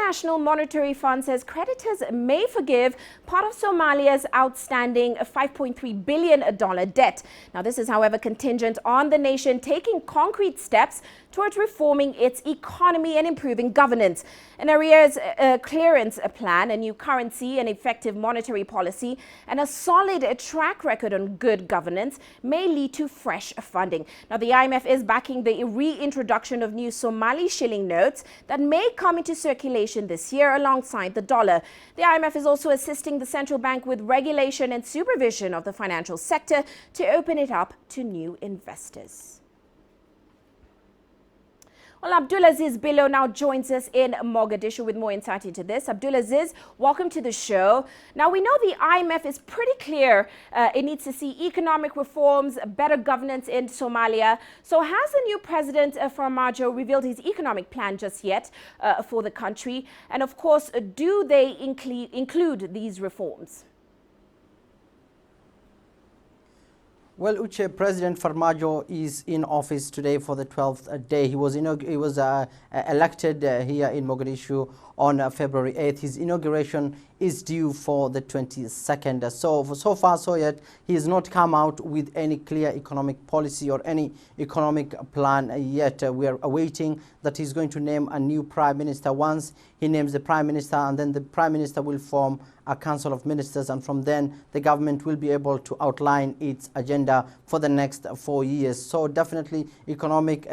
International Monetary Fund says creditors may forgive part of Somalia's outstanding $5.3 billion debt. Now, this is, however, contingent on the nation taking concrete steps towards reforming its economy and improving governance. An arrears-clearance plan, a new currency, an effective monetary policy, and a solid track record on good governance may lead to fresh funding. Now, the IMF is backing the reintroduction of new Somali shilling notes that may come into circulation this year alongside the dollar. The IMF is also assisting the central bank with regulation and supervision of the financial sector to open it up to new investors. Well, Abdulaziz Bello now joins us in Mogadishu with more insight into this. Abdulaziz, welcome to the show. Now, we know the IMF is pretty clear it needs to see economic reforms, better governance in Somalia. So has the new president, Farmajo, revealed his economic plan just yet for the country? And of course, do they include these reforms? Well, Uche, President Farmajo is in office today for the 12th day. He was elected here in Mogadishu on February 8th. His inauguration is due for the 22nd. So far, so yet, he has not come out with any clear economic policy or any economic plan yet. We are awaiting that he's going to name a new prime minister. Once he names the prime minister, and then the prime minister will form a council of ministers, and from then the government will be able to outline its agenda for the next 4 years. So definitely economic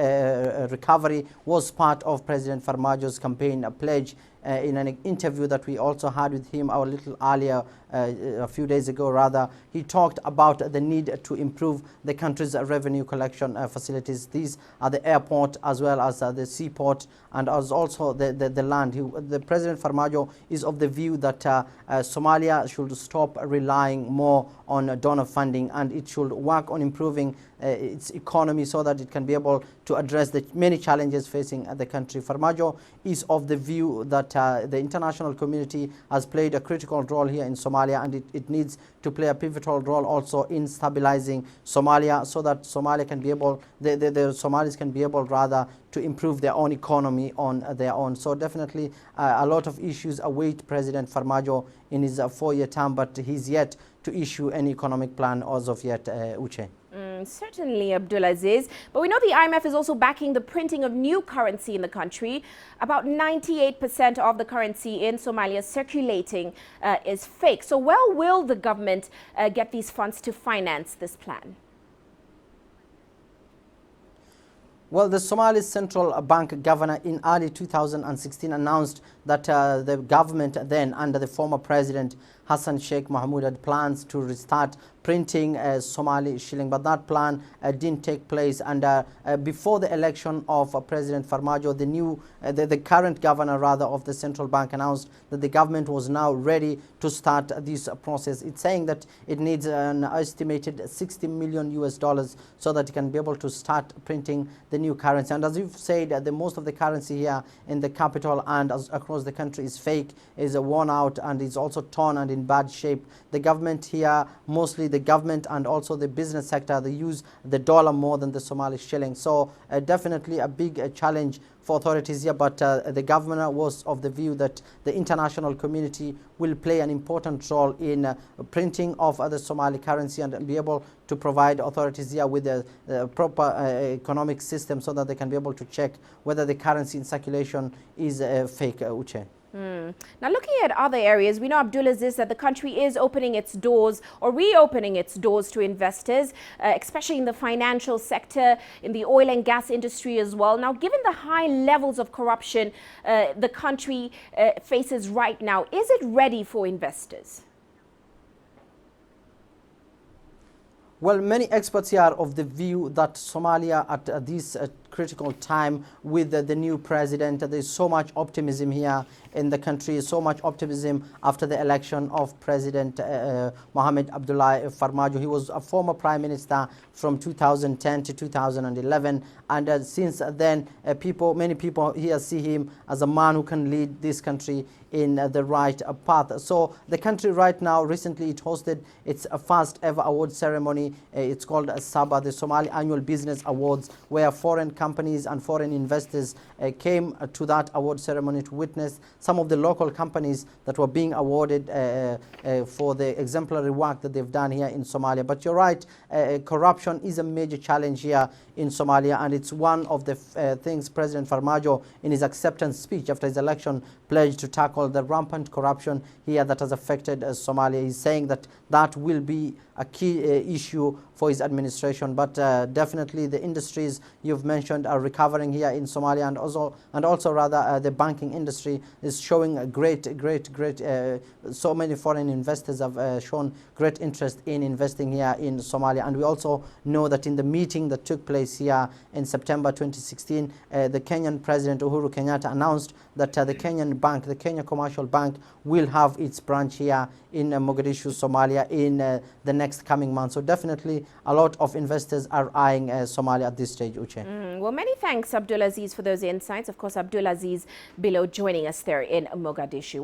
recovery was part of President Farmajo's campaign pledge. In an interview that we also had with him a little earlier, a few days ago rather, he talked about the need to improve the country's revenue collection facilities. These are the airport as well as the seaport and as also the land. The President Farmajo is of the view that Somalia should stop relying more on donor funding, and it should work on improving its economy so that it can be able to address the many challenges facing the country. Farmajo is of the view that the international community has played a critical role here in Somalia, and it needs to play a pivotal role also in stabilizing Somalia so that Somalia can be able, the Somalis can be able rather to improve their own economy on their own. So definitely a lot of issues await President Farmajo in his 4-year term, but he's yet to issue any economic plan as of yet, Uche. Certainly, Abdulaziz. But we know the IMF is also backing the printing of new currency in the country. About 98% of the currency in Somalia circulating is fake. So where will the government get these funds to finance this plan? Well, the Somali Central Bank governor in early 2016 announced that the government then, under the former president Hassan Sheikh Mohamud, had plans to restart printing Somali shilling, but that plan didn't take place. And before the election of President Farmajo, the current governor rather of the central bank announced that the government was now ready to start this process. It's saying that it needs an estimated $60 million so that it can be able to start printing the new currency. And as you've said, the most of the currency here in the capital and across the country is fake, is worn out, and is also torn and in bad shape. The government here, mostly the government and also the business sector, they use the dollar more than the Somali shilling. So definitely a big challenge for authorities here, but the governor was of the view that the international community will play an important role in printing of the Somali currency and be able to provide authorities here with a proper economic system so that they can be able to check whether the currency in circulation is fake, Uche. Now, looking at other areas, we know, Abdulaziz, that the country is opening its doors or reopening its doors to investors, especially in the financial sector, in the oil and gas industry as well. Now, given the high levels of corruption the country faces right now, is it ready for investors? Well, many experts here are of the view that Somalia at this critical time with the new president, there's so much optimism here in the country, so much optimism after the election of President Mohamed Abdullahi Farmajo. He was a former prime minister from 2010 to 2011, and since then many people here see him as a man who can lead this country in the right path. So the country right now, recently it hosted its first ever award ceremony. It's called Saba, the Somali Annual Business Awards, where foreign companies and foreign investors came to that award ceremony to witness some of the local companies that were being awarded for the exemplary work that they've done here in Somalia. But you're right, corruption is a major challenge here in Somalia, and it's one of the things President Farmajo, in his acceptance speech after his election, pledged to tackle the rampant corruption here that has affected Somalia. He's saying that that will be a key issue for his administration. But definitely the industries you've mentioned are recovering here in Somalia, and also rather the banking industry is showing a great so many foreign investors have shown great interest in investing here in Somalia. And we also know that in the meeting that took place here in September 2016, the Kenyan President Uhuru Kenyatta announced that the Kenyan bank, the Kenya Commercial Bank, will have its branch here in Mogadishu, Somalia, in the next coming months. So definitely a lot of investors are eyeing Somalia at this stage, Uche. Well, many thanks, Abdulaziz, for those insights. Of course, Abdulaziz below joining us there in Mogadishu.